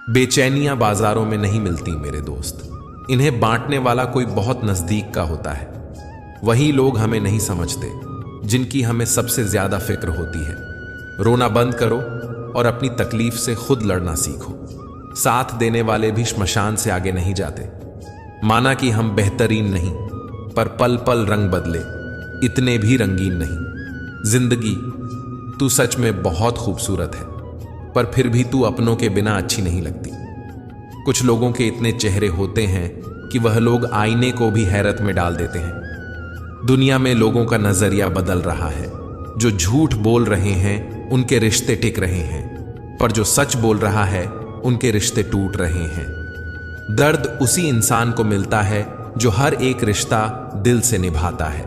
बेचैनियां बाजारों में नहीं मिलती मेरे दोस्त, इन्हें बांटने वाला कोई बहुत नजदीक का होता है। वही लोग हमें नहीं समझते जिनकी हमें सबसे ज्यादा फिक्र होती है। रोना बंद करो और अपनी तकलीफ से खुद लड़ना सीखो। साथ देने वाले भी श्मशान से आगे नहीं जाते। माना कि हम बेहतरीन नहीं, पर पल पल रंग बदले इतने भी रंगीन नहीं। जिंदगी, तू सच में बहुत खूबसूरत है, पर फिर भी तू अपनों के बिना अच्छी नहीं लगती। कुछ लोगों के इतने चेहरे होते हैं कि वह लोग आईने को भी हैरत में डाल देते हैं। दुनिया में लोगों का नजरिया बदल रहा है। जो झूठ बोल रहे हैं उनके रिश्ते टिक रहे हैं, पर जो सच बोल रहा है उनके रिश्ते टूट रहे हैं। दर्द उसी इंसान को मिलता है जो हर एक रिश्ता दिल से निभाता है।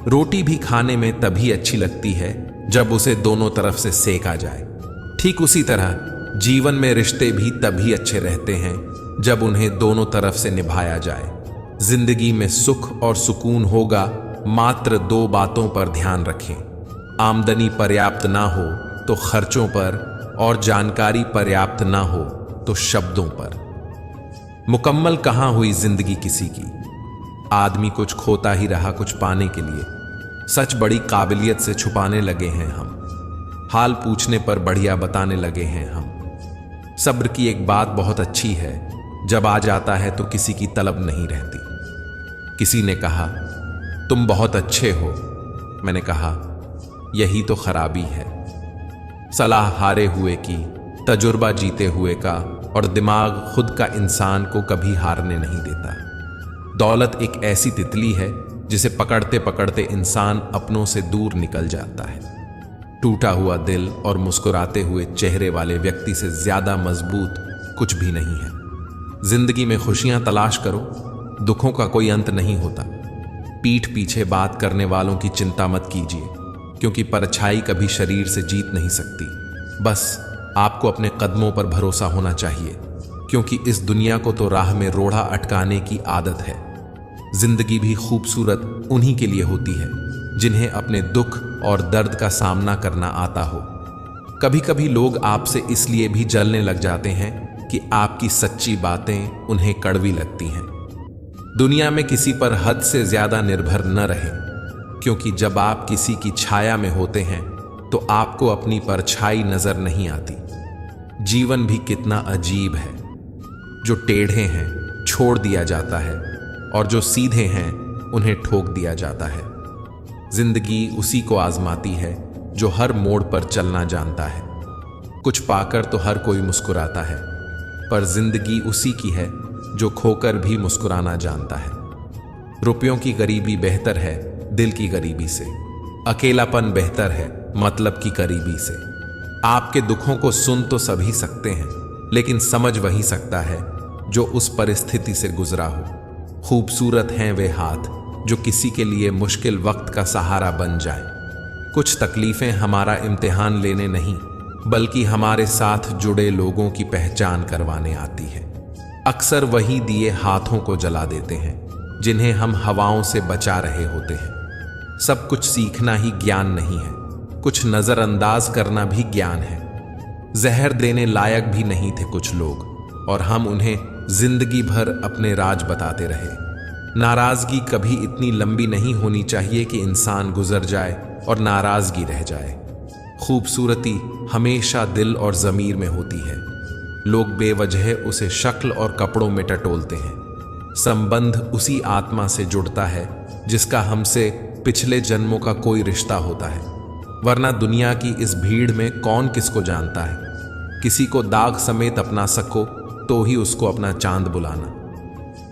रोटी भी खाने में तभी अच्छी लगती है जब उसे दोनों तरफ से सेका जाए। ठीक उसी तरह जीवन में रिश्ते भी तभी अच्छे रहते हैं जब उन्हें दोनों तरफ से निभाया जाए। जिंदगी में सुख और सुकून होगा, मात्र दो बातों पर ध्यान रखें। आमदनी पर्याप्त ना हो तो खर्चों पर, और जानकारी पर्याप्त ना हो तो शब्दों पर। मुकम्मल कहां हुई जिंदगी किसी की, आदमी कुछ खोता ही रहा कुछ पाने के लिए। सच बड़ी काबिलियत से छुपाने लगे हैं हम, हाल पूछने पर बढ़िया बताने लगे हैं हम। सब्र की एक बात बहुत अच्छी है, जब आ जाता है तो किसी की तलब नहीं रहती। किसी ने कहा तुम बहुत अच्छे हो, मैंने कहा यही तो खराबी है। सलाह हारे हुए की, तजुर्बा जीते हुए का, और दिमाग खुद का इंसान को कभी हारने नहीं देता। दौलत एक ऐसी तितली है जिसे पकड़ते पकड़ते इंसान अपनों से दूर निकल जाता है। टूटा हुआ दिल और मुस्कुराते हुए चेहरे वाले व्यक्ति से ज्यादा मजबूत कुछ भी नहीं है। जिंदगी में खुशियां तलाश करो, दुखों का कोई अंत नहीं होता। पीठ पीछे बात करने वालों की चिंता मत कीजिए, क्योंकि परछाई कभी शरीर से जीत नहीं सकती। बस आपको अपने कदमों पर भरोसा होना चाहिए, क्योंकि इस दुनिया को तो राह में रोड़ा अटकाने की आदत है। जिंदगी भी खूबसूरत उन्हीं के लिए होती है जिन्हें अपने दुख और दर्द का सामना करना आता हो। कभी कभी लोग आपसे इसलिए भी जलने लग जाते हैं कि आपकी सच्ची बातें उन्हें कड़वी लगती हैं। दुनिया में किसी पर हद से ज्यादा निर्भर न रहें, क्योंकि जब आप किसी की छाया में होते हैं तो आपको अपनी परछाई नजर नहीं आती। जीवन भी कितना अजीब है। जो टेढ़े हैं छोड़ दिया जाता है, और जो सीधे हैं उन्हें ठोक दिया जाता है। जिंदगी उसी को आजमाती है जो हर मोड़ पर चलना जानता है। कुछ पाकर तो हर कोई मुस्कुराता है, पर जिंदगी उसी की है जो खोकर भी मुस्कुराना जानता है। रुपयों की गरीबी बेहतर है दिल की गरीबी से। अकेलापन बेहतर है मतलब की करीबी से। आपके दुखों को सुन तो सभी सकते हैं, लेकिन समझ वही सकता है जो उस परिस्थिति से गुजरा हो। खूबसूरत हैं वे हाथ जो किसी के लिए मुश्किल वक्त का सहारा बन जाए। कुछ तकलीफें हमारा इम्तिहान लेने नहीं, बल्कि हमारे साथ जुड़े लोगों की पहचान करवाने आती है। अक्सर वही दिए हाथों को जला देते हैं जिन्हें हम हवाओं से बचा रहे होते हैं। सब कुछ सीखना ही ज्ञान नहीं है, कुछ नजरअंदाज करना भी ज्ञान है। जहर देने लायक भी नहीं थे कुछ लोग, और हम उन्हें जिंदगी भर अपने राज बताते रहे। नाराजगी कभी इतनी लंबी नहीं होनी चाहिए कि इंसान गुजर जाए और नाराजगी रह जाए। खूबसूरती हमेशा दिल और ज़मीर में होती है। लोग बेवजह उसे शक्ल और कपड़ों में टटोलते हैं। संबंध उसी आत्मा से जुड़ता है जिसका हमसे पिछले जन्मों का कोई रिश्ता होता है, वरना दुनिया की इस भीड़ में कौन किसको जानता है। किसी को दाग समेत अपना सको तो ही उसको अपना चांद बुलाना।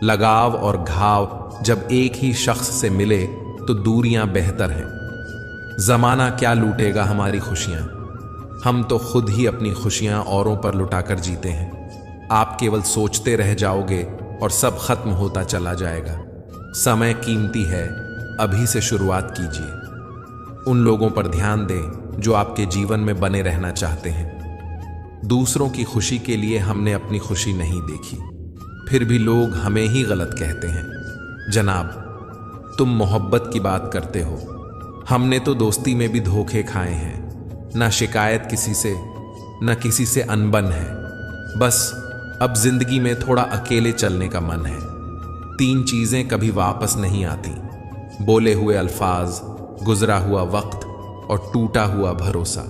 लगाव और घाव जब एक ही शख्स से मिले तो दूरियां बेहतर हैं। जमाना क्या लूटेगा हमारी खुशियां, हम तो खुद ही अपनी खुशियां औरों पर लुटाकर जीते हैं। आप केवल सोचते रह जाओगे और सब खत्म होता चला जाएगा। समय कीमती है, अभी से शुरुआत कीजिए। उन लोगों पर ध्यान दें जो आपके जीवन में बने रहना चाहते हैं। दूसरों की खुशी के लिए हमने अपनी खुशी नहीं देखी, फिर भी लोग हमें ही गलत कहते हैं। जनाब, तुम मोहब्बत की बात करते हो, हमने तो दोस्ती में भी धोखे खाए हैं। ना शिकायत किसी से, ना किसी से अनबन है। बस अब जिंदगी में थोड़ा अकेले चलने का मन है। 3 चीजें कभी वापस नहीं आती, बोले हुए अल्फाज, गुजरा हुआ वक्त और टूटा हुआ भरोसा।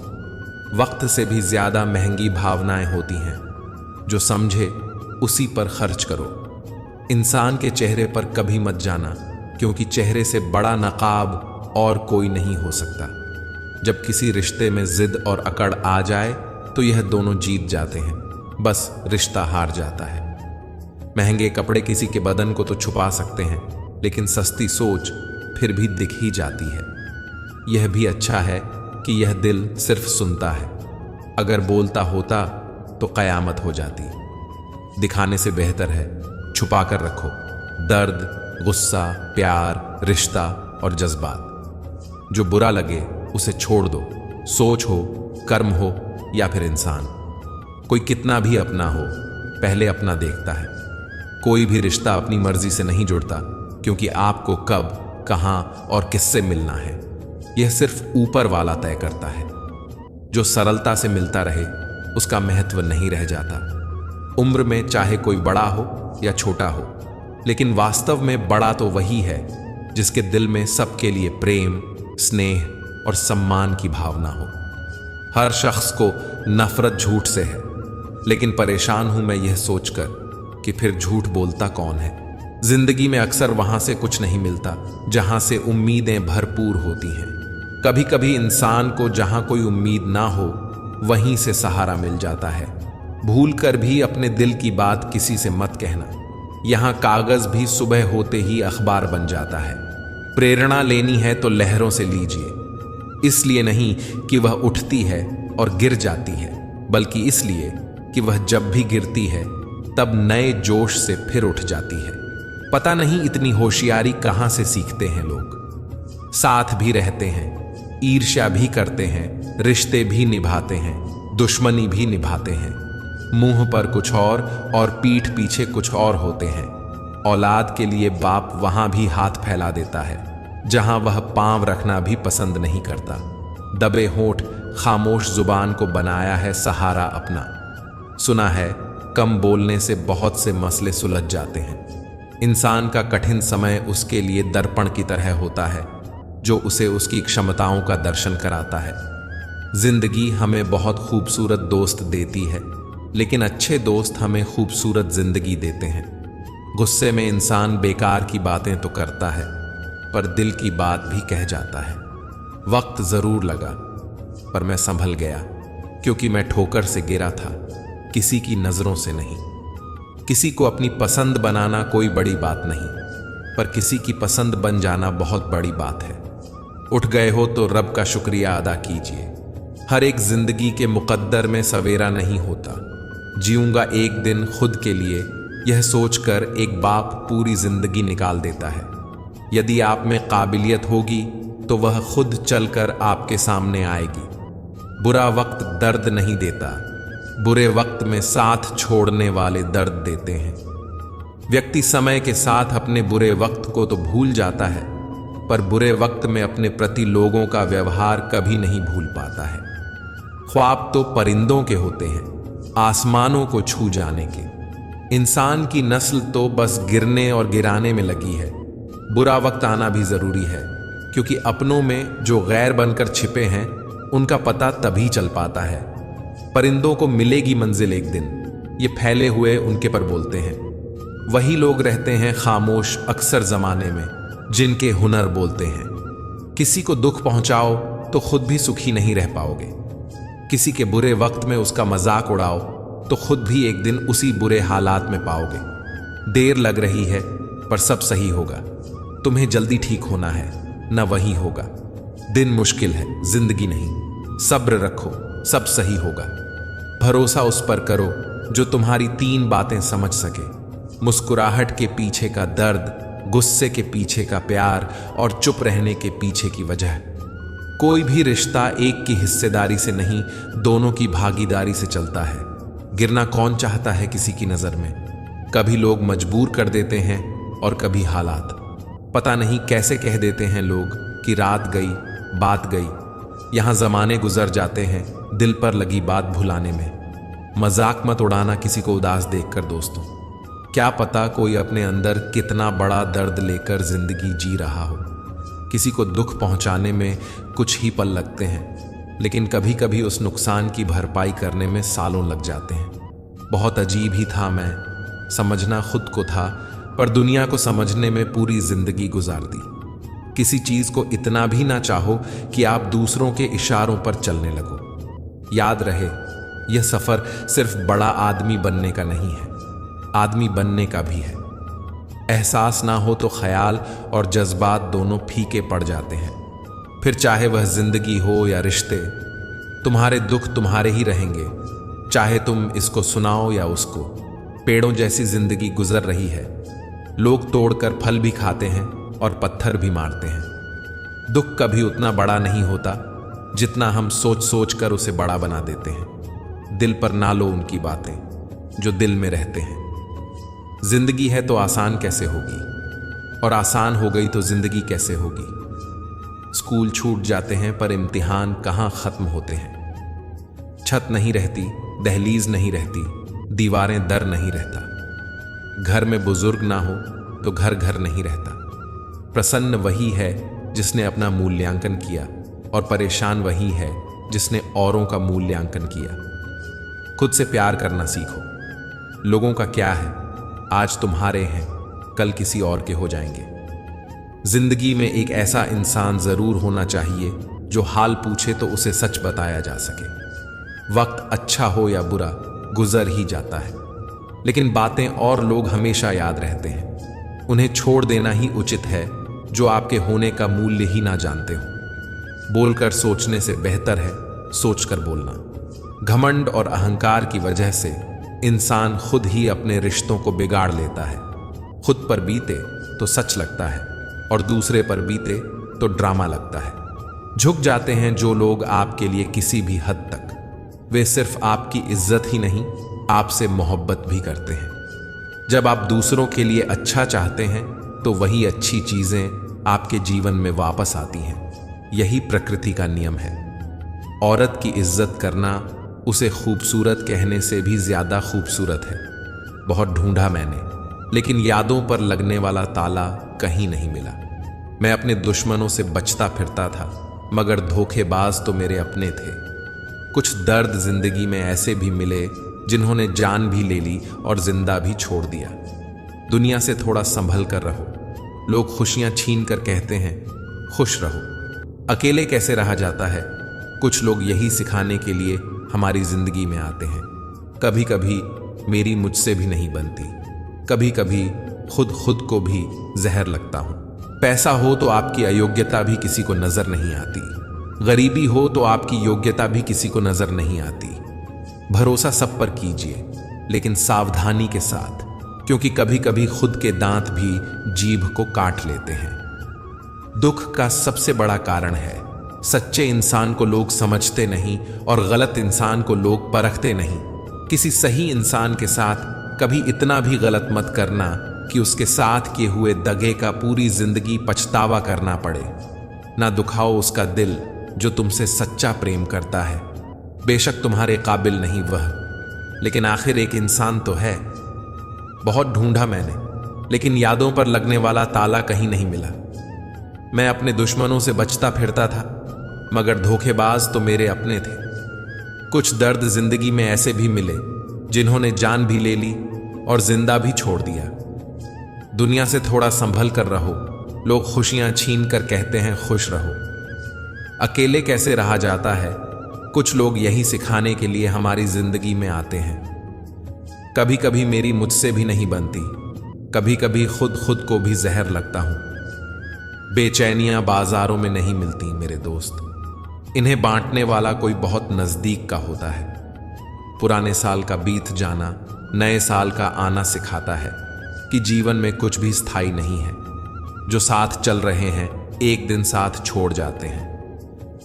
वक्त से भी ज्यादा महंगी भावनाएं होती हैं। जो समझे उसी पर खर्च करो। इंसान के चेहरे पर कभी मत जाना, क्योंकि चेहरे से बड़ा नकाब और कोई नहीं हो सकता। जब किसी रिश्ते में जिद और अकड़ आ जाए तो यह दोनों जीत जाते हैं, बस रिश्ता हार जाता है। महंगे कपड़े किसी के बदन को तो छुपा सकते हैं, लेकिन सस्ती सोच फिर भी दिख ही जाती है। यह भी अच्छा है कि यह दिल सिर्फ सुनता है। अगर बोलता होता तो कयामत हो जाती। दिखाने से बेहतर है छुपा कर रखो दर्द, गुस्सा, प्यार, रिश्ता और जज्बात। जो बुरा लगे उसे छोड़ दो। सोच हो, कर्म हो या फिर इंसान, कोई कितना भी अपना हो, पहले अपना देखता है। कोई भी रिश्ता अपनी मर्जी से नहीं जुड़ता, क्योंकि आपको कब, कहां और किससे मिलना है यह सिर्फ ऊपर वाला तय करता है। जो सरलता से मिलता रहे उसका महत्व नहीं रह जाता। उम्र में चाहे कोई बड़ा हो या छोटा हो, लेकिन वास्तव में बड़ा तो वही है जिसके दिल में सबके लिए प्रेम, स्नेह और सम्मान की भावना हो। हर शख्स को नफरत झूठ से है, लेकिन परेशान हूं मैं यह सोचकर कि फिर झूठ बोलता कौन है। जिंदगी में अक्सर वहां से कुछ नहीं मिलता जहां से उम्मीदें भरपूर होती हैं। कभी कभी इंसान को जहां कोई उम्मीद ना हो वहीं से सहारा मिल जाता है। भूल कर भी अपने दिल की बात किसी से मत कहना। यहां कागज भी सुबह होते ही अखबार बन जाता है। प्रेरणा लेनी है तो लहरों से लीजिए, इसलिए नहीं कि वह उठती है और गिर जाती है, बल्कि इसलिए कि वह जब भी गिरती है तब नए जोश से फिर उठ जाती है। पता नहीं इतनी होशियारी कहां से सीखते हैं लोग। साथ भी रहते हैं, ईर्ष्या भी करते हैं, रिश्ते भी निभाते हैं, दुश्मनी भी निभाते हैं। मुंह पर कुछ और पीठ पीछे कुछ और होते हैं। औलाद के लिए बाप वहां भी हाथ फैला देता है जहां वह पांव रखना भी पसंद नहीं करता। दबे होंठ, खामोश जुबान को बनाया है सहारा अपना। सुना है कम बोलने से बहुत से मसले सुलझ जाते हैं। इंसान का कठिन समय उसके लिए दर्पण की तरह होता है, जो उसे उसकी क्षमताओं का दर्शन कराता है। जिंदगी हमें बहुत खूबसूरत दोस्त देती है, लेकिन अच्छे दोस्त हमें खूबसूरत जिंदगी देते हैं। गुस्से में इंसान बेकार की बातें तो करता है, पर दिल की बात भी कह जाता है। वक्त जरूर लगा, पर मैं संभल गया, क्योंकि मैं ठोकर से गिरा था, किसी की नजरों से नहीं। किसी को अपनी पसंद बनाना कोई बड़ी बात नहीं, पर किसी की पसंद बन जाना बहुत बड़ी बात है। उठ गए हो तो रब का शुक्रिया अदा कीजिए। हर एक जिंदगी के मुकद्दर में सवेरा नहीं होता। जीऊंगा एक दिन खुद के लिए, यह सोचकर एक बाप पूरी जिंदगी निकाल देता है। यदि आप में काबिलियत होगी तो वह खुद चलकर आपके सामने आएगी। बुरा वक्त दर्द नहीं देता, बुरे वक्त में साथ छोड़ने वाले दर्द देते हैं। व्यक्ति समय के साथ अपने बुरे वक्त को तो भूल जाता है, पर बुरे वक्त में अपने प्रति लोगों का व्यवहार कभी नहीं भूल पाता है। ख्वाब तो परिंदों के होते हैं, आसमानों को छू जाने के। इंसान की नस्ल तो बस गिरने और गिराने में लगी है। बुरा वक्त आना भी जरूरी है, क्योंकि अपनों में जो गैर बनकर छिपे हैं उनका पता तभी चल पाता है। परिंदों को मिलेगी मंजिल एक दिन, ये फैले हुए उनके पर बोलते हैं। वही लोग रहते हैं खामोश अक्सर जमाने में, जिनके हुनर बोलते हैं। किसी को दुख पहुंचाओ तो खुद भी सुखी नहीं रह पाओगे। किसी के बुरे वक्त में उसका मजाक उड़ाओ तो खुद भी एक दिन उसी बुरे हालात में पाओगे। देर लग रही है पर सब सही होगा। तुम्हें जल्दी ठीक होना है, न वही होगा। दिन मुश्किल है, जिंदगी नहीं। सब्र रखो, सब सही होगा। भरोसा उस पर करो जो तुम्हारी 3 बातें समझ सके। मुस्कुराहट के पीछे का दर्द, गुस्से के पीछे का प्यार और चुप रहने के पीछे की वजह। कोई भी रिश्ता एक की हिस्सेदारी से नहीं, दोनों की भागीदारी से चलता है। गिरना कौन चाहता है किसी की नजर में? कभी लोग मजबूर कर देते हैं और कभी हालात। पता नहीं कैसे कह देते हैं लोग कि रात गई बात गई। यहां जमाने गुजर जाते हैं दिल पर लगी बात भुलाने में। मजाक मत उड़ाना किसी को उदास देखकर दोस्तों। क्या पता कोई अपने अंदर कितना बड़ा दर्द लेकर जिंदगी जी रहा हो। किसी को दुख पहुंचाने में कुछ ही पल लगते हैं, लेकिन कभी कभी उस नुकसान की भरपाई करने में सालों लग जाते हैं। बहुत अजीब ही था मैं, समझना खुद को था, पर दुनिया को समझने में पूरी जिंदगी गुजार दी। किसी चीज को इतना भी ना चाहो कि आप दूसरों के इशारों पर चलने लगो। याद रहे, यह सफर सिर्फ बड़ा आदमी बनने का नहीं है, आदमी बनने का भी है। एहसास ना हो तो ख्याल और जज्बात दोनों फीके पड़ जाते हैं। फिर चाहे वह जिंदगी हो या रिश्ते, तुम्हारे दुख तुम्हारे ही रहेंगे, चाहे तुम इसको सुनाओ या उसको। पेड़ों जैसी जिंदगी गुजर रही है, लोग तोड़कर फल भी खाते हैं और पत्थर भी मारते हैं। दुख कभी उतना बड़ा नहीं होता जितना हम सोच सोच कर उसे बड़ा बना देते हैं। दिल पर ना लो उनकी बातें जो दिल में रहते हैं। जिंदगी है तो आसान कैसे होगी, और आसान हो गई तो जिंदगी कैसे होगी। स्कूल छूट जाते हैं पर इम्तिहान कहाँ खत्म होते हैं। छत नहीं रहती, दहलीज नहीं रहती, दीवारें दर नहीं रहता। घर में बुजुर्ग ना हो तो घर घर नहीं रहता। प्रसन्न वही है जिसने अपना मूल्यांकन किया, और परेशान वही है जिसने औरों का मूल्यांकन किया। खुद से प्यार करना सीखो। लोगों का क्या है, आज तुम्हारे हैं, कल किसी और के हो जाएंगे। जिंदगी में एक ऐसा इंसान जरूर होना चाहिए जो हाल पूछे तो उसे सच बताया जा सके। वक्त अच्छा हो या बुरा गुजर ही जाता है, लेकिन बातें और लोग हमेशा याद रहते हैं। उन्हें छोड़ देना ही उचित है जो आपके होने का मूल्य ही ना जानते हो। बोलकर सोचने से बेहतर है सोचकर बोलना। घमंड और अहंकार की वजह से इंसान खुद ही अपने रिश्तों को बिगाड़ लेता है। खुद पर बीते तो सच लगता है, और दूसरे पर बीते तो ड्रामा लगता है। झुक जाते हैं जो लोग आपके लिए किसी भी हद तक। वे सिर्फ आपकी इज्जत ही नहीं, आपसे मोहब्बत भी करते हैं। जब आप दूसरों के लिए अच्छा चाहते हैं तो वही अच्छी चीजें आपके जीवन में वापस आती हैं। यही प्रकृति का नियम है। औरत की इज्जत करना उसे खूबसूरत कहने से भी ज्यादा खूबसूरत है। बहुत ढूंढा मैंने, लेकिन यादों पर लगने वाला ताला कहीं नहीं मिला। मैं अपने दुश्मनों से बचता फिरता था, मगर धोखेबाज तो मेरे अपने थे। कुछ दर्द जिंदगी में ऐसे भी मिले जिन्होंने जान भी ले ली और जिंदा भी छोड़ दिया। दुनिया से थोड़ा संभल कर रहो। लोग खुशियां छीन कर कहते हैं खुश रहो। अकेले कैसे रहा जाता है, कुछ लोग यही सिखाने के लिए हमारी जिंदगी में आते हैं। कभी कभी मेरी मुझसे भी नहीं बनती, कभी कभी खुद को भी जहर लगता हूं। पैसा हो तो आपकी अयोग्यता भी किसी को नजर नहीं आती। गरीबी हो तो आपकी योग्यता भी किसी को नजर नहीं आती। भरोसा सब पर कीजिए, लेकिन सावधानी के साथ, क्योंकि कभी कभी खुद के दांत भी जीभ को काट लेते हैं। दुख का सबसे बड़ा कारण है सच्चे इंसान को लोग समझते नहीं और गलत इंसान को लोग परखते नहीं। किसी सही इंसान के साथ कभी इतना भी गलत मत करना कि उसके साथ किए हुए दगे का पूरी जिंदगी पछतावा करना पड़े। ना दुखाओ उसका दिल जो तुमसे सच्चा प्रेम करता है। बेशक तुम्हारे काबिल नहीं वह, लेकिन आखिर एक इंसान तो है। बहुत ढूंढा मैंने, लेकिन यादों पर लगने वाला ताला कहीं नहीं मिला। मैं अपने दुश्मनों से बचता फिरता था, मगर धोखेबाज तो मेरे अपने थे। कुछ दर्द जिंदगी में ऐसे भी मिले जिन्होंने जान भी ले ली और जिंदा भी छोड़ दिया। दुनिया से थोड़ा संभल कर रहो। लोग खुशियां छीन कर कहते हैं खुश रहो। अकेले कैसे रहा जाता है, कुछ लोग यही सिखाने के लिए हमारी जिंदगी में आते हैं। कभी कभी मेरी मुझसे भी नहीं बनती, कभी कभी खुद को भी जहर लगता हूं। बेचैनियां बाजारों में नहीं मिलती मेरे दोस्त, इन्हें बांटने वाला कोई बहुत नजदीक का होता है। पुराने साल का बीत जाना नए साल का आना सिखाता है कि जीवन में कुछ भी स्थायी नहीं है। जो साथ चल रहे हैं एक दिन साथ छोड़ जाते हैं।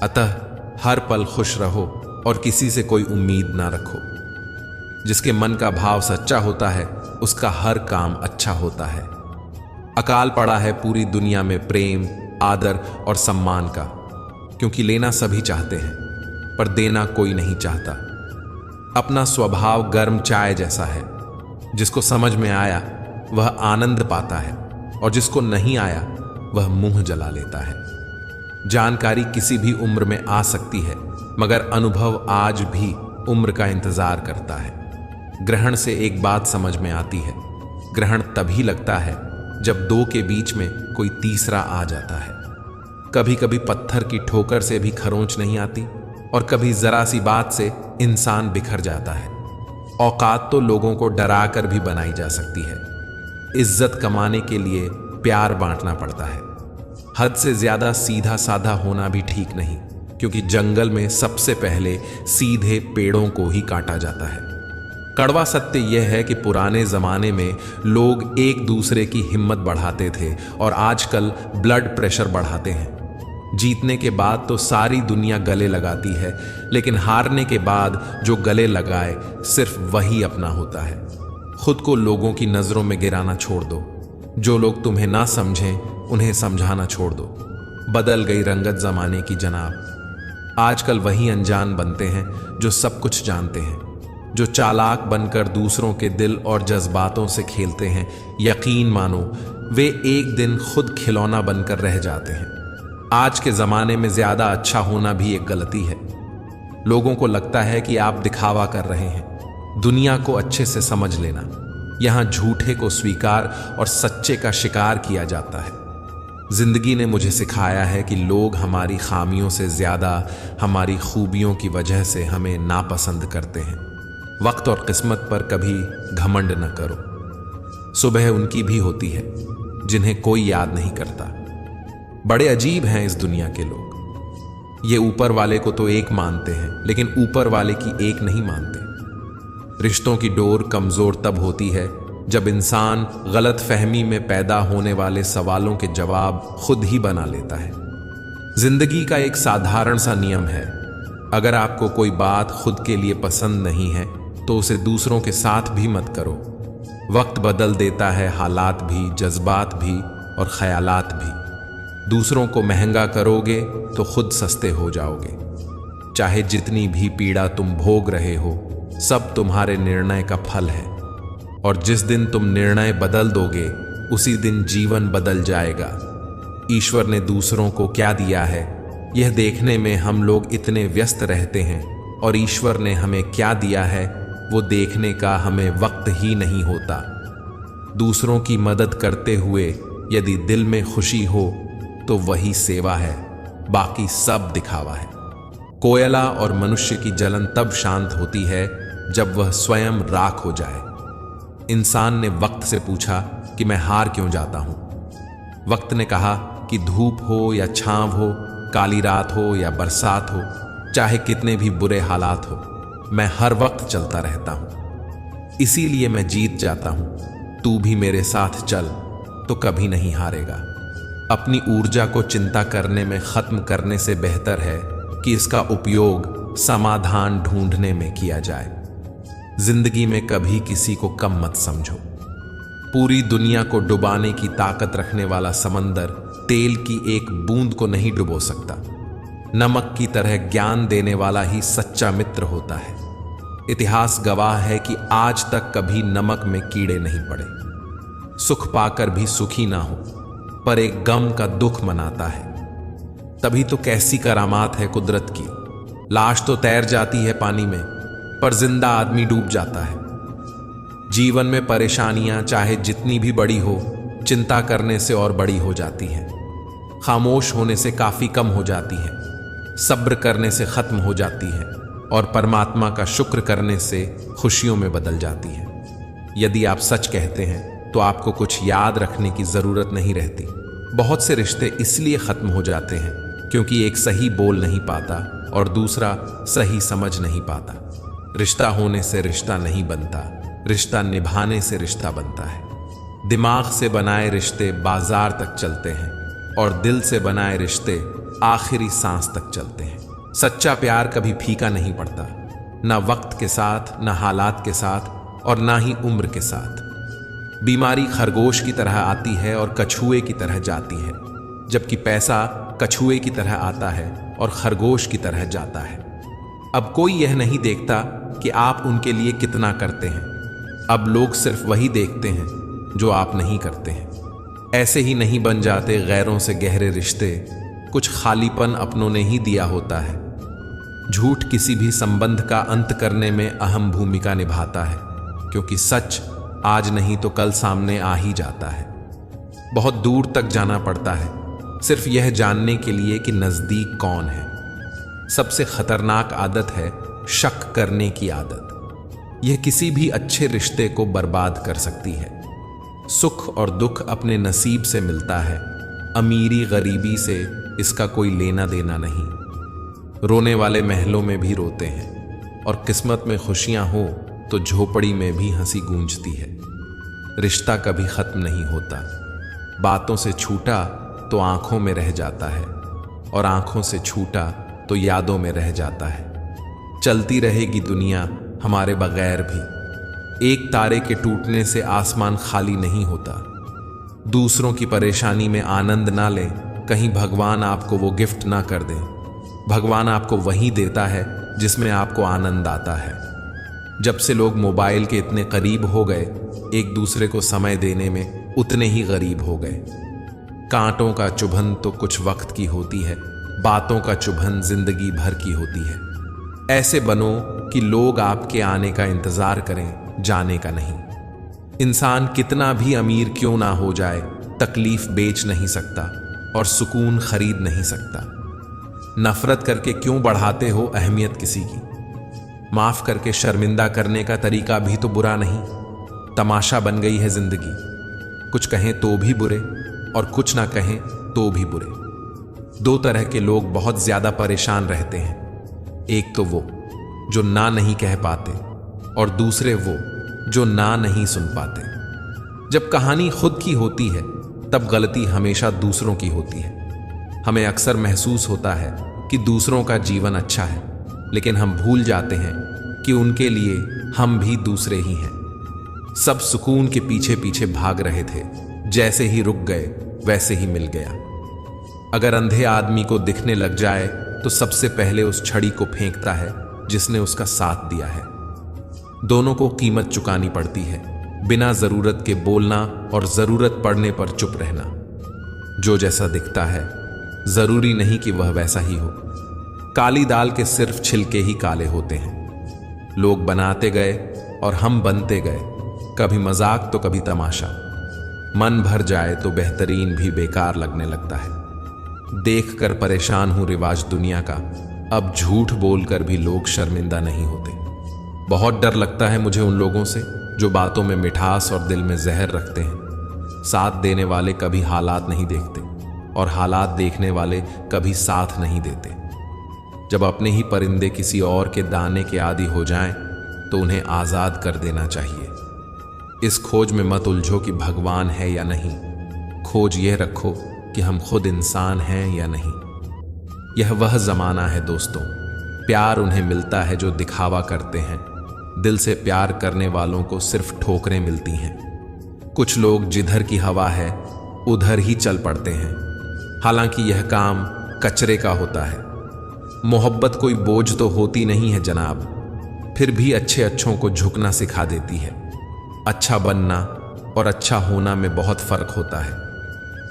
अतः हर पल खुश रहो और किसी से कोई उम्मीद ना रखो। जिसके मन का भाव सच्चा होता है उसका हर काम अच्छा होता है। अकाल पड़ा है पूरी दुनिया में प्रेम, आदर और सम्मान का, क्योंकि लेना सभी चाहते हैं पर देना कोई नहीं चाहता। अपना स्वभाव गर्म चाय जैसा है। जिसको समझ में आया वह आनंद पाता है और जिसको नहीं आया वह मुंह जला लेता है। जानकारी किसी भी उम्र में आ सकती है, मगर अनुभव आज भी उम्र का इंतजार करता है। ग्रहण से एक बात समझ में आती है, ग्रहण तभी लगता है जब दो के बीच में कोई तीसरा आ जाता है। कभी कभी पत्थर की ठोकर से भी खरोंच नहीं आती और कभी जरा सी बात से इंसान बिखर जाता है। औकात तो लोगों को डरा कर भी बनाई जा सकती है। इज्जत कमाने के लिए प्यार बांटना पड़ता है। हद से ज्यादा सीधा साधा होना भी ठीक नहीं, क्योंकि जंगल में सबसे पहले सीधे पेड़ों को ही काटा जाता है। कड़वा सत्य यह है कि पुराने जमाने में लोग एक दूसरे की हिम्मत बढ़ाते थे और आजकल ब्लड प्रेशर बढ़ाते हैं। जीतने के बाद तो सारी दुनिया गले लगाती है, लेकिन हारने के बाद जो गले लगाए सिर्फ वही अपना होता है। खुद को लोगों की नजरों में गिराना छोड़ दो। जो लोग तुम्हें ना समझें उन्हें समझाना छोड़ दो। बदल गई रंगत जमाने की जनाब। आजकल वही अनजान बनते हैं जो सब कुछ जानते हैं, जो चालाक बनकर दूसरों के दिल और जज्बातों से खेलते हैं। यकीन मानो वे एक दिन खुद खिलौना बनकर रह जाते हैं। आज के जमाने में ज्यादा अच्छा होना भी एक गलती है। लोगों को लगता है कि आप दिखावा कर रहे हैं। दुनिया को अच्छे से समझ लेना। यहां झूठे को स्वीकार और सच्चे का शिकार किया जाता है। जिंदगी ने मुझे सिखाया है कि लोग हमारी खामियों से ज्यादा हमारी खूबियों की वजह से हमें नापसंद करते हैं। वक्त और किस्मत पर कभी घमंड न करो। सुबह उनकी भी होती है जिन्हें कोई याद नहीं करता। बड़े अजीब हैं इस दुनिया के लोग। ये ऊपर वाले को तो एक मानते हैं, लेकिन ऊपर वाले की एक नहीं मानते। रिश्तों की डोर कमजोर तब होती है जब इंसान गलत फहमी में पैदा होने वाले सवालों के जवाब खुद ही बना लेता है। जिंदगी का एक साधारण सा नियम है, अगर आपको कोई बात खुद के लिए पसंद नहीं है तो उसे दूसरों के साथ भी मत करो। वक्त बदल देता है हालात भी, जज्बात भी और ख्यालात भी। दूसरों को महंगा करोगे तो खुद सस्ते हो जाओगे। चाहे जितनी भी पीड़ा तुम भोग रहे हो, सब तुम्हारे निर्णय का फल है। और जिस दिन तुम निर्णय बदल दोगे उसी दिन जीवन बदल जाएगा। ईश्वर ने दूसरों को क्या दिया है यह देखने में हम लोग इतने व्यस्त रहते हैं, और ईश्वर ने हमें क्या दिया है वो देखने का हमें वक्त ही नहीं होता। दूसरों की मदद करते हुए यदि दिल में खुशी हो तो वही सेवा है, बाकी सब दिखावा है। कोयला और मनुष्य की जलन तब शांत होती है जब वह स्वयं राख हो जाए। इंसान ने वक्त से पूछा कि मैं हार क्यों जाता हूं। वक्त ने कहा कि धूप हो या छांव हो, काली रात हो या बरसात हो, चाहे कितने भी बुरे हालात हो, मैं हर वक्त चलता रहता हूं। इसीलिए मैं जीत जाता हूं। तू भी मेरे साथ चल तो कभी नहीं हारेगा। अपनी ऊर्जा को चिंता करने में खत्म करने से बेहतर है कि इसका उपयोग समाधान ढूंढने में किया जाए। जिंदगी में कभी किसी को कम मत समझो। पूरी दुनिया को डुबाने की ताकत रखने वाला समंदर तेल की एक बूंद को नहीं डुबो सकता। नमक की तरह ज्ञान देने वाला ही सच्चा मित्र होता है। इतिहास गवाह है कि आज तक कभी नमक में कीड़े नहीं पड़े। सुख पाकर भी सुखी ना हो, पर एक गम का दुख मनाता है। तभी तो कैसी करामात है कुदरत की। लाश तो तैर जाती है पानी में, पर जिंदा आदमी डूब जाता है। जीवन में परेशानियां चाहे जितनी भी बड़ी हो, चिंता करने से और बड़ी हो जाती हैं। खामोश होने से काफी कम हो जाती हैं। सब्र करने से खत्म हो जाती हैं और परमात्मा का शुक्र करने से खुशियों में बदल जाती हैं। यदि आप सच कहते हैं तो आपको कुछ याद रखने की जरूरत नहीं रहती। बहुत से रिश्ते इसलिए खत्म हो जाते हैं क्योंकि एक सही बोल नहीं पाता और दूसरा सही समझ नहीं पाता। रिश्ता होने से रिश्ता नहीं बनता, रिश्ता निभाने से रिश्ता बनता है। दिमाग से बनाए रिश्ते बाजार तक चलते हैं और दिल से बनाए रिश्ते आखिरी सांस तक चलते हैं। सच्चा प्यार कभी फीका नहीं पड़ता, ना वक्त के साथ, ना हालात के साथ और ना ही उम्र के साथ। बीमारी खरगोश की तरह आती है और कछुए की तरह जाती है, जबकि पैसा कछुए की तरह आता है और खरगोश की तरह जाता है। अब कोई यह नहीं देखता कि आप उनके लिए कितना करते हैं। अब लोग सिर्फ वही देखते हैं जो आप नहीं करते हैं। ऐसे ही नहीं बन जाते गैरों से गहरे रिश्ते, कुछ खालीपन अपनों ने ही दिया होता है। झूठ किसी भी संबंध का अंत करने में अहम भूमिका निभाता है, क्योंकि सच आज नहीं तो कल सामने आ ही जाता है। बहुत दूर तक जाना पड़ता है सिर्फ यह जानने के लिए कि नजदीक कौन है। सबसे खतरनाक आदत है शक करने की आदत। यह किसी भी अच्छे रिश्ते को बर्बाद कर सकती है। सुख और दुख अपने नसीब से मिलता है, अमीरी गरीबी से इसका कोई लेना देना नहीं। रोने वाले महलों में भी रोते हैं, और किस्मत में खुशियां हो तो झोपड़ी में भी हंसी गूंजती है। रिश्ता कभी खत्म नहीं होता। बातों से छूटा तो आंखों में रह जाता है, और आंखों से छूटा तो यादों में रह जाता है। चलती रहेगी दुनिया हमारे बगैर भी। एक तारे के टूटने से आसमान खाली नहीं होता। दूसरों की परेशानी में आनंद ना लें, कहीं भगवान आपको वो गिफ्ट ना कर दे। भगवान आपको वही देता है जिसमें आपको आनंद आता है। जब से लोग मोबाइल के इतने करीब हो गए, एक दूसरे को समय देने में उतने ही गरीब हो गए। कांटों का चुभन तो कुछ वक्त की होती है, बातों का चुभन जिंदगी भर की होती है। ऐसे बनो कि लोग आपके आने का इंतजार करें, जाने का नहीं। इंसान कितना भी अमीर क्यों ना हो जाए, तकलीफ बेच नहीं सकता और सुकून खरीद नहीं सकता। नफरत करके क्यों बढ़ाते हो अहमियत किसी की। माफ करके शर्मिंदा करने का तरीका भी तो बुरा नहीं। तमाशा बन गई है जिंदगी, कुछ कहें तो भी बुरे और कुछ ना कहें तो भी बुरे। दो तरह के लोग बहुत ज्यादा परेशान रहते हैं। एक तो वो जो ना नहीं कह पाते, और दूसरे वो जो ना नहीं सुन पाते। जब कहानी खुद की होती है तब गलती हमेशा दूसरों की होती है। हमें अक्सर महसूस होता है कि दूसरों का जीवन अच्छा है, लेकिन हम भूल जाते हैं कि उनके लिए हम भी दूसरे ही हैं। सब सुकून के पीछे पीछे भाग रहे थे, जैसे ही रुक गए वैसे ही मिल गया। अगर अंधे आदमी को दिखने लग जाए तो सबसे पहले उस छड़ी को फेंकता है जिसने उसका साथ दिया है। दोनों को कीमत चुकानी पड़ती है, बिना जरूरत के बोलना और जरूरत पड़ने पर चुप रहना। जो जैसा दिखता है जरूरी नहीं कि वह वैसा ही हो। काली दाल के सिर्फ छिलके ही काले होते हैं। लोग बनाते गए और हम बनते गए, कभी मजाक तो कभी तमाशा। मन भर जाए तो बेहतरीन भी बेकार लगने लगता है। देखकर परेशान हूं रिवाज दुनिया का, अब झूठ बोलकर भी लोग शर्मिंदा नहीं होते। बहुत डर लगता है मुझे उन लोगों से जो बातों में मिठास और दिल में जहर रखते हैं। साथ देने वाले कभी हालात नहीं देखते, और हालात देखने वाले कभी साथ नहीं देते। जब अपने ही परिंदे किसी और के दाने के आदी हो जाएं, तो उन्हें आजाद कर देना चाहिए। इस खोज में मत उलझो कि भगवान है या नहीं। खोज यह रखो कि हम खुद इंसान हैं या नहीं। यह वह जमाना है दोस्तों, प्यार उन्हें मिलता है जो दिखावा करते हैं। दिल से प्यार करने वालों को सिर्फ ठोकरें मिलती हैं। कुछ लोग जिधर की हवा है उधर ही चल पड़ते हैं, हालांकि यह काम कचरे का होता है। मोहब्बत कोई बोझ तो होती नहीं है जनाब, फिर भी अच्छे अच्छों को झुकना सिखा देती है। अच्छा बनना और अच्छा होना में बहुत फर्क होता है।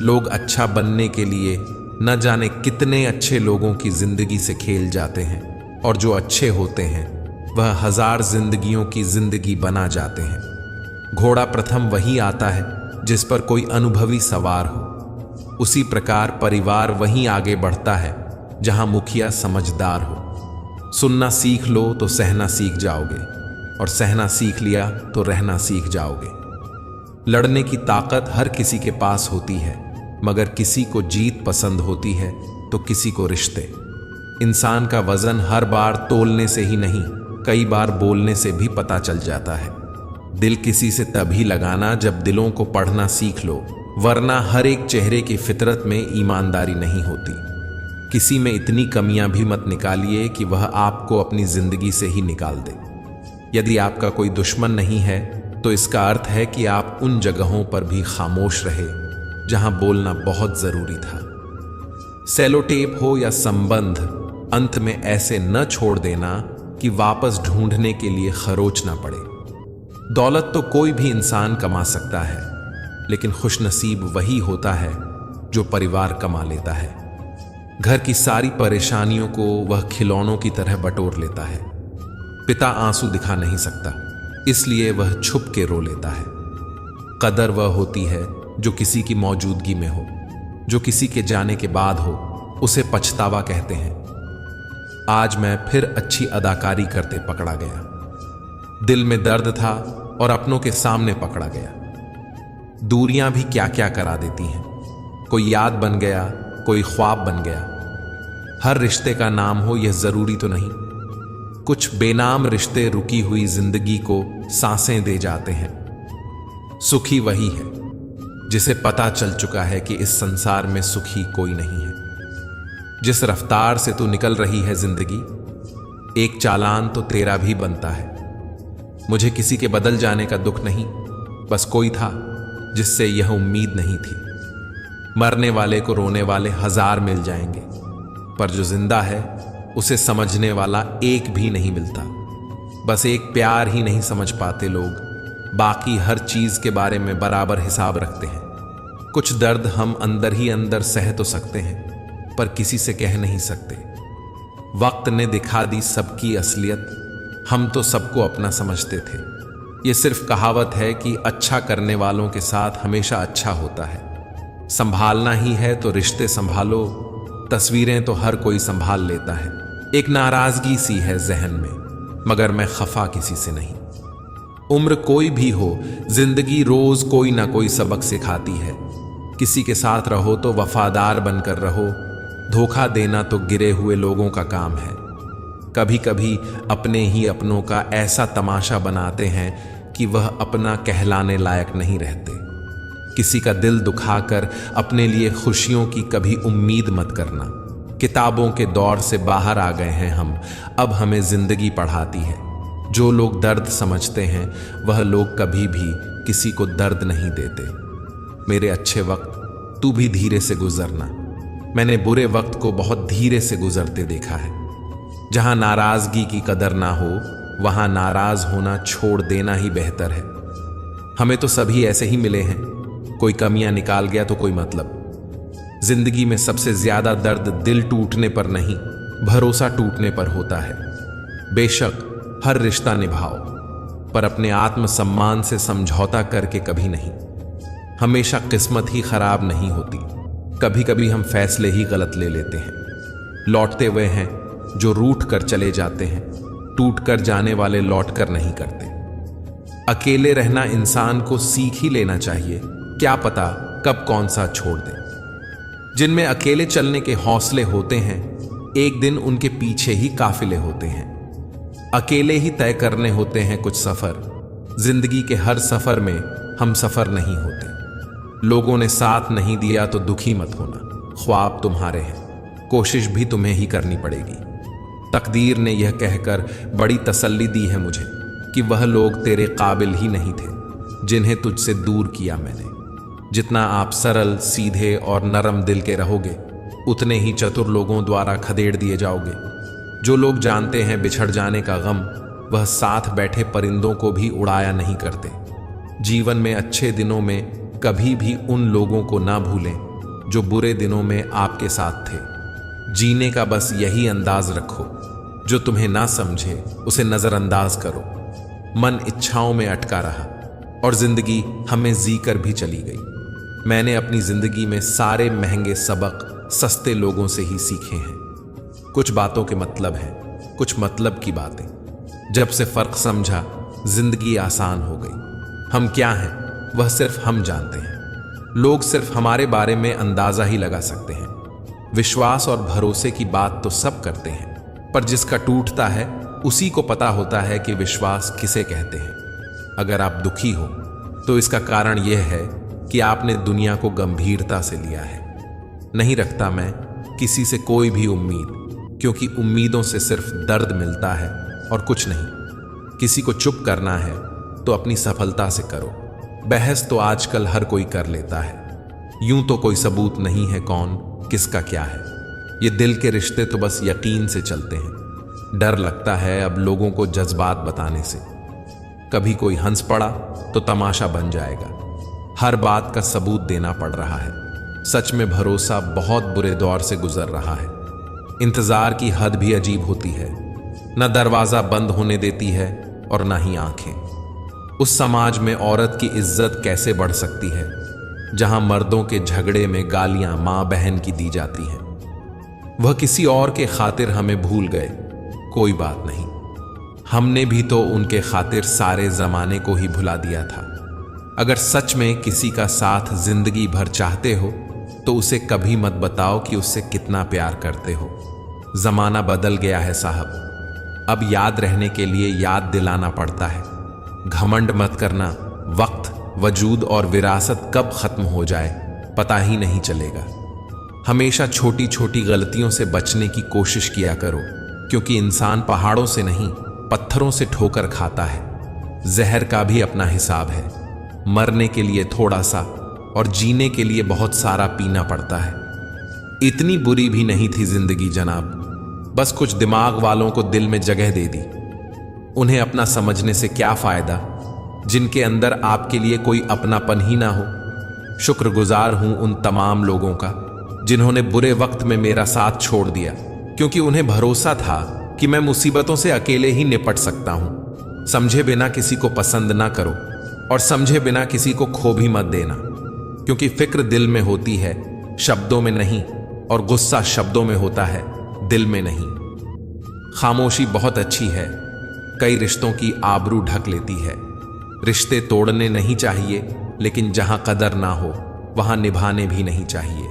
लोग अच्छा बनने के लिए न जाने कितने अच्छे लोगों की जिंदगी से खेल जाते हैं, और जो अच्छे होते हैं वह 1000 जिंदगियों की जिंदगी बना जाते हैं। घोड़ा प्रथम वही आता है जिस पर कोई अनुभवी सवार हो। उसी प्रकार परिवार वहीं आगे बढ़ता है जहां मुखिया समझदार हो। सुनना सीख लो तो सहना सीख जाओगे, और सहना सीख लिया तो रहना सीख जाओगे। लड़ने की ताकत हर किसी के पास होती है, मगर किसी को जीत पसंद होती है तो किसी को रिश्ते। इंसान का वजन हर बार तोलने से ही नहीं, कई बार बोलने से भी पता चल जाता है। दिल किसी से तभी लगाना जब दिलों को पढ़ना सीख लो, वरना हर एक चेहरे की फितरत में ईमानदारी नहीं होती। किसी में इतनी कमियां भी मत निकालिए कि वह आपको अपनी जिंदगी से ही निकाल दे। यदि आपका कोई दुश्मन नहीं है तो इसका अर्थ है कि आप उन जगहों पर भी खामोश रहे जहां बोलना बहुत जरूरी था। सेलोटेप हो या संबंध, अंत में ऐसे न छोड़ देना कि वापस ढूंढने के लिए खरोचना पड़े। दौलत तो कोई भी इंसान कमा सकता है, लेकिन खुशनसीब वही होता है जो परिवार कमा लेता है। घर की सारी परेशानियों को वह खिलौनों की तरह बटोर लेता है। पिता आंसू दिखा नहीं सकता, इसलिए वह छुप के रो लेता है। कदर वह होती है जो किसी की मौजूदगी में हो, जो किसी के जाने के बाद हो, उसे पछतावा कहते हैं। आज मैं फिर अच्छी अदाकारी करते पकड़ा गया। दिल में दर्द था और अपनों के सामने पकड़ा गया। दूरियां भी क्या क्या करा देती हैं। कोई याद बन गया, कोई ख्वाब बन गया। हर रिश्ते का नाम हो यह जरूरी तो नहीं। कुछ बेनाम रिश्ते रुकी हुई जिंदगी को सांसें दे जाते हैं। सुखी वही है जिसे पता चल चुका है कि इस संसार में सुखी कोई नहीं है। जिस रफ्तार से तू निकल रही है जिंदगी, एक चालान तो तेरा भी बनता है। मुझे किसी के बदल जाने का दुख नहीं, बस कोई था जिससे यह उम्मीद नहीं थी। मरने वाले को रोने वाले 1000 मिल जाएंगे, पर जो जिंदा है उसे समझने वाला एक भी नहीं मिलता। बस एक प्यार ही नहीं समझ पाते लोग, बाकी हर चीज के बारे में बराबर हिसाब रखते हैं। कुछ दर्द हम अंदर ही अंदर सह तो सकते हैं, पर किसी से कह नहीं सकते। वक्त ने दिखा दी सबकी असलियत, हम तो सबको अपना समझते थे। ये सिर्फ कहावत है कि अच्छा करने वालों के साथ हमेशा अच्छा होता है। संभालना ही है तो रिश्ते संभालो, तस्वीरें तो हर कोई संभाल लेता है। एक नाराजगी सी है जहन में, मगर मैं खफा किसी से नहीं। उम्र कोई भी हो, जिंदगी रोज कोई ना कोई सबक सिखाती है। किसी के साथ रहो तो वफादार बनकर रहो, धोखा देना तो गिरे हुए लोगों का काम है। कभी कभी अपने ही अपनों का ऐसा तमाशा बनाते हैं कि वह अपना कहलाने लायक नहीं रहते। किसी का दिल दुखाकर अपने लिए खुशियों की कभी उम्मीद मत करना। किताबों के दौर से बाहर आ गए हैं हम, अब हमें जिंदगी पढ़ाती है। जो लोग दर्द समझते हैं वह लोग कभी भी किसी को दर्द नहीं देते। मेरे अच्छे वक्त तू भी धीरे से गुजरना। मैंने बुरे वक्त को बहुत धीरे से गुजरते देखा है। जहां नाराजगी की कदर ना हो, वहां नाराज होना छोड़ देना ही बेहतर है। हमें तो सभी ऐसे ही मिले हैं, कोई कमियां निकाल गया तो कोई मतलब। जिंदगी में सबसे ज्यादा दर्द दिल टूटने पर नहीं, भरोसा टूटने पर होता है। बेशक हर रिश्ता निभाओ, पर अपने आत्मसम्मान से समझौता करके कभी नहीं। हमेशा किस्मत ही खराब नहीं होती, कभी कभी हम फैसले ही गलत ले लेते हैं। लौटते हुए हैं जो रूठ कर चले जाते हैं, टूट कर जाने वाले लौट कर नहीं करते। अकेले रहना इंसान को सीख ही लेना चाहिए, क्या पता कब कौन सा छोड़ दे। जिनमें अकेले चलने के हौसले होते हैं, एक दिन उनके पीछे ही काफिले होते हैं। अकेले ही तय करने होते हैं कुछ सफर। जिंदगी के हर सफर में हम सफर नहीं होते। लोगों ने साथ नहीं दिया तो दुखी मत होना, ख्वाब तुम्हारे हैं, कोशिश भी तुम्हें ही करनी पड़ेगी। तकदीर ने यह कहकर बड़ी तसल्ली दी है मुझे कि वह लोग तेरे काबिल ही नहीं थे जिन्हें तुझसे दूर किया मैंने। जितना आप सरल, सीधे और नरम दिल के रहोगे, उतने ही चतुर लोगों द्वारा खदेड़ दिए जाओगे। जो लोग जानते हैं बिछड़ जाने का गम, वह साथ बैठे परिंदों को भी उड़ाया नहीं करते। जीवन में अच्छे दिनों में कभी भी उन लोगों को ना भूलें जो बुरे दिनों में आपके साथ थे। जीने का बस यही अंदाज रखो, जो तुम्हें ना समझे उसे नजरअंदाज करो। मन इच्छाओं में अटका रहा और जिंदगी हमें जीकर भी चली गई। मैंने अपनी जिंदगी में सारे महंगे सबक सस्ते लोगों से ही सीखे हैं। कुछ बातों के मतलब हैं, कुछ मतलब की बातें। जब से फर्क समझा, जिंदगी आसान हो गई। हम क्या हैं वह सिर्फ हम जानते हैं। लोग सिर्फ हमारे बारे में अंदाजा ही लगा सकते हैं। विश्वास और भरोसे की बात तो सब करते हैं, पर जिसका टूटता है उसी को पता होता है कि विश्वास किसे कहते हैं। अगर आप दुखी हो तो इसका कारण यह है कि आपने दुनिया को गंभीरता से लिया है। नहीं रखता मैं किसी से कोई भी उम्मीद, क्योंकि उम्मीदों से सिर्फ दर्द मिलता है और कुछ नहीं। किसी को चुप करना है तो अपनी सफलता से करो। बहस तो आजकल हर कोई कर लेता है। यूं तो कोई सबूत नहीं है कौन किसका क्या है। ये दिल के रिश्ते तो बस यकीन से चलते हैं। डर लगता है अब लोगों को जज्बात बताने से। कभी कोई हंस पड़ा तो तमाशा बन जाएगा। हर बात का सबूत देना पड़ रहा है। सच में भरोसा बहुत बुरे दौर से गुजर रहा है। इंतजार की हद भी अजीब होती है। न दरवाजा बंद होने देती है और न ही आंखें। उस समाज में औरत की इज्जत कैसे बढ़ सकती है जहां मर्दों के झगड़े में गालियां मां बहन की दी जाती हैं। वह किसी और के खातिर हमें भूल गए, कोई बात नहीं, हमने भी तो उनके खातिर सारे जमाने को ही भुला दिया था। अगर सच में किसी का साथ जिंदगी भर चाहते हो तो उसे कभी मत बताओ कि उससे कितना प्यार करते हो। जमाना बदल गया है साहब, अब याद रहने के लिए याद दिलाना पड़ता है। घमंड मत करना, वक्त, वजूद और विरासत कब खत्म हो जाए पता ही नहीं चलेगा। हमेशा छोटी छोटी गलतियों से बचने की कोशिश किया करो, क्योंकि इंसान पहाड़ों से नहीं पत्थरों से ठोकर खाता है। जहर का भी अपना हिसाब है। मरने के लिए थोड़ा सा और जीने के लिए बहुत सारा पीना पड़ता है। इतनी बुरी भी नहीं थी जिंदगी जनाब, बस कुछ दिमाग वालों को दिल में जगह दे दी। उन्हें अपना समझने से क्या फायदा जिनके अंदर आपके लिए कोई अपनापन ही ना हो। शुक्रगुजार हूं उन तमाम लोगों का जिन्होंने बुरे वक्त में मेरा साथ छोड़ दिया, क्योंकि उन्हें भरोसा था कि मैं मुसीबतों से अकेले ही निपट सकता हूं। समझे बिना किसी को पसंद ना करो और समझे बिना किसी को खो भी मत देना, क्योंकि फिक्र दिल में होती है, शब्दों में नहीं, और गुस्सा शब्दों में होता है, दिल में नहीं। खामोशी बहुत अच्छी है, कई रिश्तों की आबरू ढक लेती है। रिश्ते तोड़ने नहीं चाहिए, लेकिन जहां कदर ना हो वहां निभाने भी नहीं चाहिए।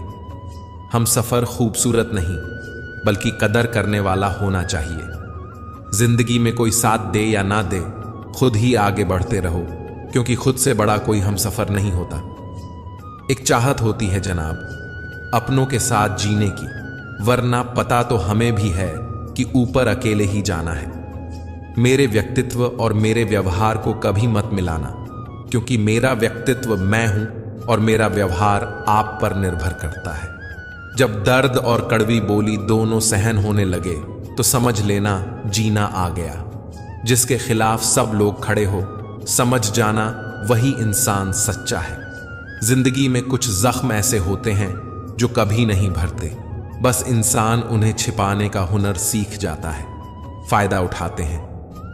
हम सफर खूबसूरत नहीं बल्कि कदर करने वाला होना चाहिए। जिंदगी में कोई साथ दे या ना दे, खुद ही आगे बढ़ते रहो, क्योंकि खुद से बड़ा कोई हम सफर नहीं होता। एक चाहत होती है जनाब अपनों के साथ जीने की, वरना पता तो हमें भी है कि ऊपर अकेले ही जाना है। मेरे व्यक्तित्व और मेरे व्यवहार को कभी मत मिलाना, क्योंकि मेरा व्यक्तित्व मैं हूं और मेरा व्यवहार आप पर निर्भर करता है। जब दर्द और कड़वी बोली दोनों सहन होने लगे तो समझ लेना जीना आ गया। जिसके खिलाफ सब लोग खड़े हो, समझ जाना वही इंसान सच्चा है। जिंदगी में कुछ जख्म ऐसे होते हैं जो कभी नहीं भरते, बस इंसान उन्हें छिपाने का हुनर सीख जाता है। फायदा उठाते हैं।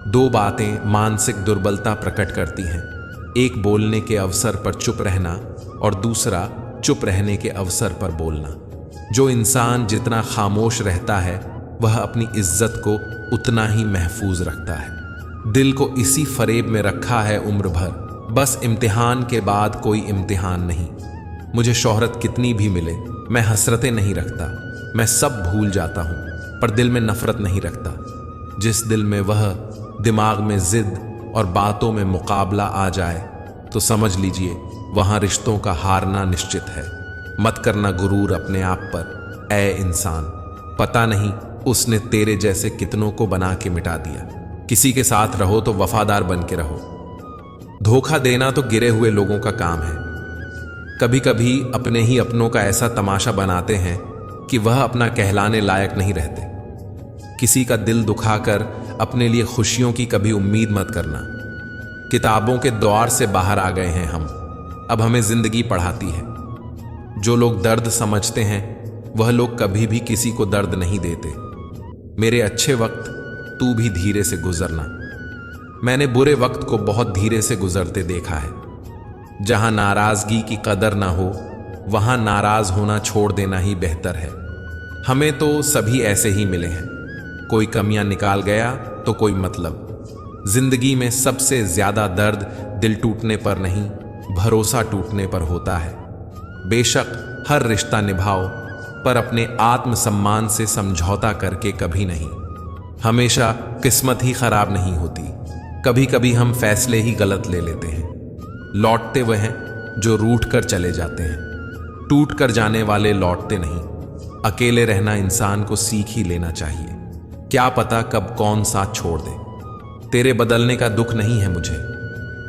दो बातें मानसिक दुर्बलता प्रकट करती हैं, एक बोलने के अवसर पर चुप रहना और दूसरा चुप रहने के अवसर पर बोलना। जो इंसान जितना खामोश रहता है वह अपनी इज्जत को उतना ही महफूज रखता है। दिल को इसी फरेब में रखा है उम्र भर, बस इम्तिहान के बाद कोई इम्तिहान नहीं। मुझे शोहरत कितनी भी मिले मैं हसरतें नहीं रखता, मैं सब भूल जाता हूं, पर दिल में नफरत नहीं रखता। जिस दिल में वह दिमाग में जिद और बातों में मुकाबला आ जाए तो समझ लीजिए वहां रिश्तों का हारना निश्चित है। मत करना गुरूर अपने आप पर, ऐ इंसान, पता नहीं उसने तेरे जैसे कितनों को बना के मिटा दिया। किसी के साथ रहो तो वफादार बन के रहो। धोखा देना तो गिरे हुए लोगों का काम है। कभी कभी अपने ही अपनों का ऐसा तमाशा बनाते हैं कि वह अपना कहलाने लायक नहीं रहते। किसी का दिल दुखाकर अपने लिए खुशियों की कभी उम्मीद मत करना। किताबों के द्वार से बाहर आ गए हैं हम, अब हमें जिंदगी पढ़ाती है। जो लोग दर्द समझते हैं वह लोग कभी भी किसी को दर्द नहीं देते। मेरे अच्छे वक्त तू भी धीरे से गुजरना। मैंने बुरे वक्त को बहुत धीरे से गुजरते देखा है। जहां नाराजगी की कदर ना हो वहां नाराज होना छोड़ देना ही बेहतर है। हमें तो सभी ऐसे ही मिले हैं, कोई कमियां निकाल गया तो कोई मतलब। जिंदगी में सबसे ज्यादा दर्द दिल टूटने पर नहीं, भरोसा टूटने पर होता है। बेशक हर रिश्ता निभाओ, पर अपने आत्मसम्मान से समझौता करके कभी नहीं। हमेशा किस्मत ही खराब नहीं होती, कभी कभी हम फैसले ही गलत ले लेते हैं। लौटते वह हैं जो रूठ कर चले जाते हैं, टूट कर जाने वाले लौटते नहीं। अकेले रहना इंसान को सीख ही लेना चाहिए। क्या पता कब कौन साथ छोड़ दे। तेरे बदलने का दुख नहीं है मुझे,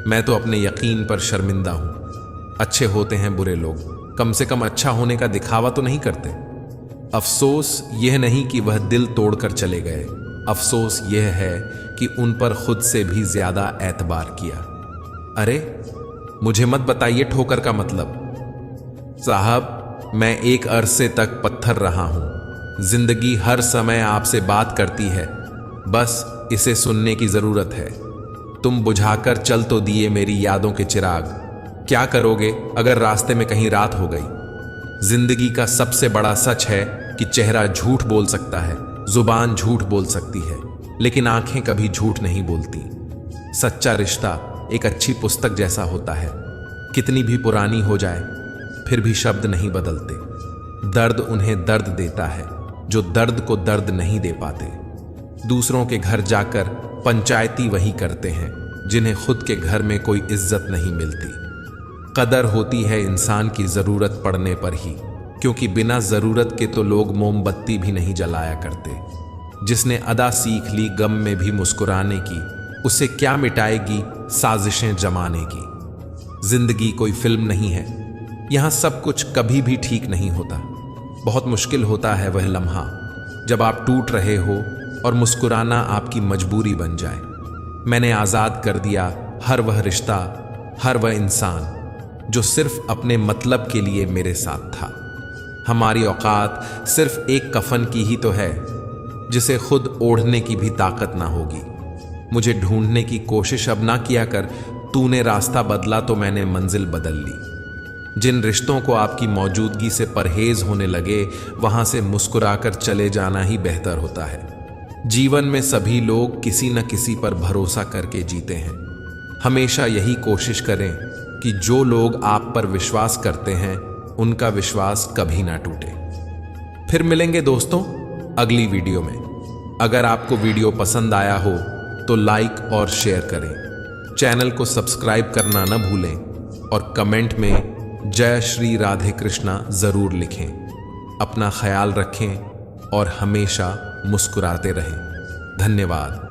मैं तो अपने यकीन पर शर्मिंदा हूं। अच्छे होते हैं बुरे लोग, कम से कम अच्छा होने का दिखावा तो नहीं करते। अफसोस यह नहीं कि वह दिल तोड़कर चले गए, अफसोस यह है कि उन पर खुद से भी ज्यादा एतबार किया। अरे मुझे मत बताइए ठोकर का मतलब। साहब, मैं एक अरसे तक पत्थर रहा हूं। जिंदगी हर समय आपसे बात करती है, बस इसे सुनने की जरूरत है। तुम बुझाकर चल तो दिए मेरी यादों के चिराग। क्या करोगे अगर रास्ते में कहीं रात हो गई? जिंदगी का सबसे बड़ा सच है कि चेहरा झूठ बोल सकता है, जुबान झूठ बोल सकती है, लेकिन आंखें कभी झूठ नहीं बोलती। सच्चा रिश्ता एक अच्छी पुस्तक जैसा होता है, कितनी भी पुरानी हो जाए फिर भी शब्द नहीं बदलते। दर्द उन्हें दर्द देता है जो दर्द को दर्द नहीं दे पाते। दूसरों के घर जाकर पंचायती वही करते हैं जिन्हें खुद के घर में कोई इज्जत नहीं मिलती। कदर होती है इंसान की जरूरत पड़ने पर ही, क्योंकि बिना जरूरत के तो लोग मोमबत्ती भी नहीं जलाया करते। जिसने अदा सीख ली गम में भी मुस्कुराने की, उसे क्या मिटाएगी साजिशें जमाने की। जिंदगी कोई फिल्म नहीं है, यहां सब कुछ कभी भी ठीक नहीं होता। बहुत मुश्किल होता है वह लम्हा जब आप टूट रहे हो और मुस्कुराना आपकी मजबूरी बन जाए। मैंने आजाद कर दिया हर वह रिश्ता, हर वह इंसान जो सिर्फ अपने मतलब के लिए मेरे साथ था। हमारी औकात सिर्फ एक कफन की ही तो है, जिसे खुद ओढ़ने की भी ताकत ना होगी। मुझे ढूंढने की कोशिश अब ना किया कर, तूने रास्ता बदला तो मैंने मंजिल बदल ली। जिन रिश्तों को आपकी मौजूदगी से परहेज होने लगे, वहां से मुस्कुराकर चले जाना ही बेहतर होता है। जीवन में सभी लोग किसी न किसी पर भरोसा करके जीते हैं। हमेशा यही कोशिश करें कि जो लोग आप पर विश्वास करते हैं उनका विश्वास कभी ना टूटे। फिर मिलेंगे दोस्तों अगली वीडियो में। अगर आपको वीडियो पसंद आया हो तो लाइक और शेयर करें। चैनल को सब्सक्राइब करना न भूलें और कमेंट में जय श्री राधे कृष्णा जरूर लिखें। अपना ख्याल रखें और हमेशा मुस्कुराते रहें। धन्यवाद।